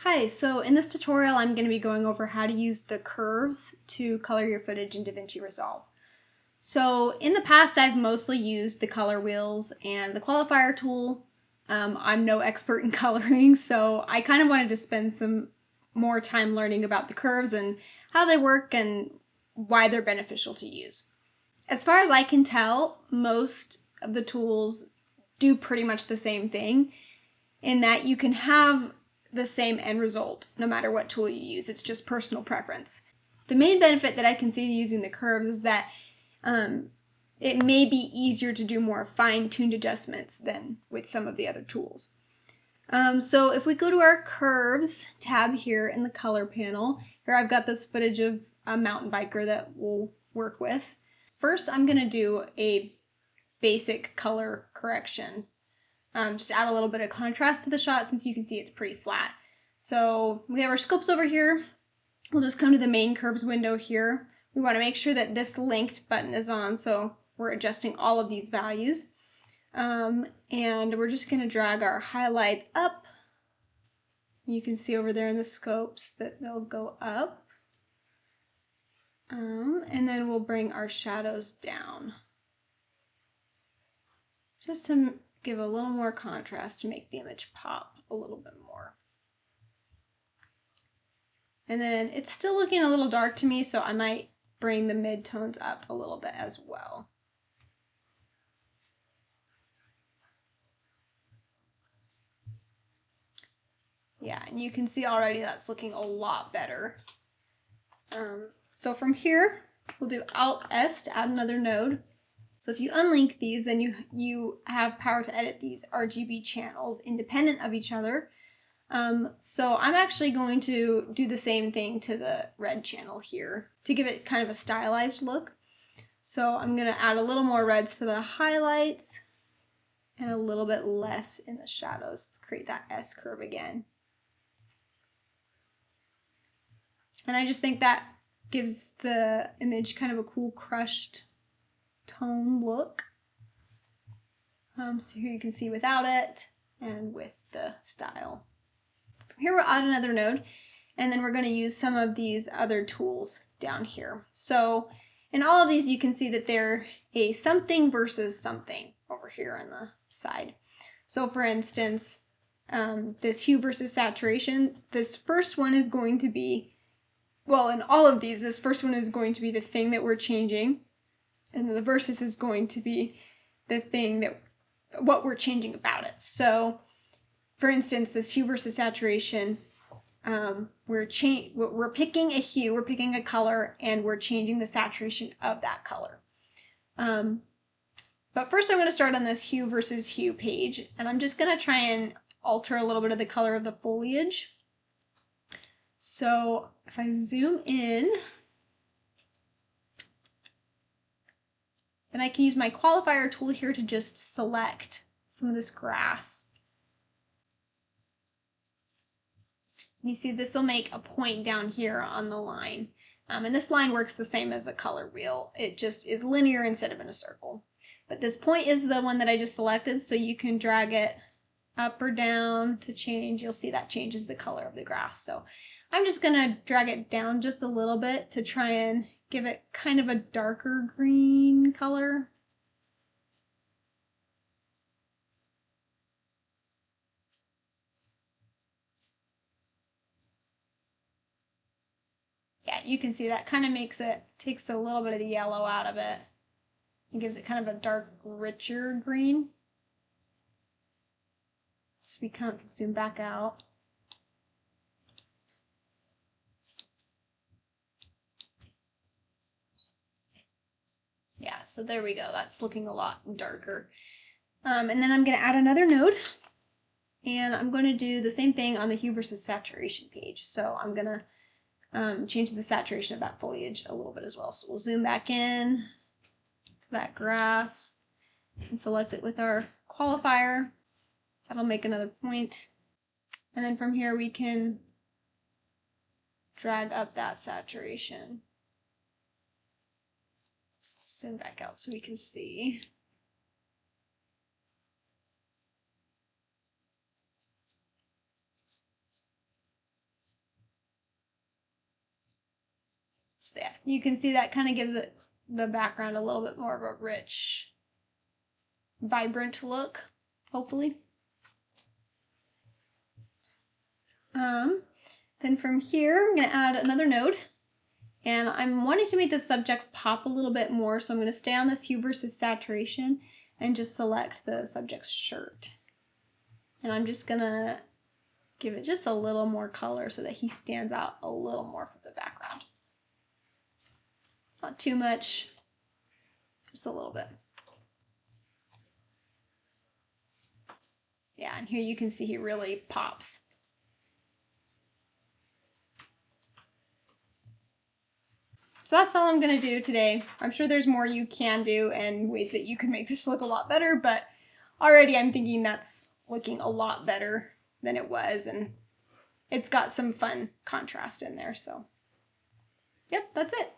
Hi, so in this tutorial I'm going to be going over how to use the curves to color your footage in DaVinci Resolve. So in the past I've mostly used the color wheels and the qualifier tool. I'm no expert in coloring, so I kind of wanted to spend some more time learning about the curves and how they work and why they're beneficial to use. As far as I can tell, most of the tools do pretty much the same thing in that you can have the same end result no matter what tool you use. It's just personal preference. The main benefit that I can see using the curves is that it may be easier to do more fine-tuned adjustments than with some of the other tools. So if we go to our curves tab here in the color panel, here I've got this footage of a mountain biker that we'll work with. First, I'm going to do a basic color correction. Just add a little bit of contrast to the shot since you can see it's pretty flat. So we have our scopes over here. We'll just come to the main curves window here. We want to make sure that this linked button is on, so we're adjusting all of these values. And we're just going to drag our highlights up. You can see over there in the scopes that they'll go up. And then we'll bring our shadows down, just to give a little more contrast to make the image pop a little bit more. And then it's still looking a little dark to me, so I might bring the midtones up a little bit as well. Yeah, and you can see already that's looking a lot better. So from here, we'll do Alt-S to add another node. So if you unlink these, then you have power to edit these RGB channels independent of each other. So I'm actually going to do the same thing to the red channel here to give it kind of a stylized look. So I'm going to add a little more reds to the highlights and a little bit less in the shadows to create that S curve again. And I just think that gives the image kind of a cool crushed tone look. So here you can see without it and with the style. Here we'll add another node, and then we're going to use some of these other tools down here. So in all of these you can see that they're a something versus something over here on the side. So for instance, this hue versus saturation, this first one is going to be, well, in all of these, this first one is going to be the thing that we're changing, and the versus is going to be the thing that, what we're changing about it. So for instance, this hue versus saturation, we're picking a hue, we're picking a color, and we're changing the saturation of that color. But first I'm going to start on this hue versus hue page, and I'm just going to try and alter a little bit of the color of the foliage. So if I zoom in, then I can use my qualifier tool here to just select some of this grass. You see this will make a point down here on the line. And this line works the same as a color wheel. It just is linear instead of in a circle. But this point is the one that I just selected, so you can drag it up or down to change. You'll see that changes the color of the grass. So I'm just going to drag it down just a little bit to try and give it kind of a darker green color. Yeah, you can see that kind of takes a little bit of the yellow out of it and gives it kind of a dark, richer green. So we kind of zoom back out. Yeah, so there we go. That's looking a lot darker. And then I'm going to add another node, and I'm going to do the same thing on the hue versus saturation page. So I'm going to change the saturation of that foliage a little bit as well. So we'll zoom back in to that grass and select it with our qualifier. That'll make another point. And then from here we can drag up that saturation. Zoom back out so we can see. So yeah, you can see that kind of gives it the background a little bit more of a rich, vibrant look, hopefully. Then from here, I'm going to add another node. And I'm wanting to make the subject pop a little bit more, so I'm going to stay on this hue versus saturation and just select the subject's shirt. And I'm just going to give it just a little more color so that he stands out a little more from the background. Not too much, just a little bit. Yeah, and here you can see he really pops. So that's all I'm going to do today. I'm sure there's more you can do and ways that you can make this look a lot better, but already I'm thinking that's looking a lot better than it was, and it's got some fun contrast in there. So, yep, that's it.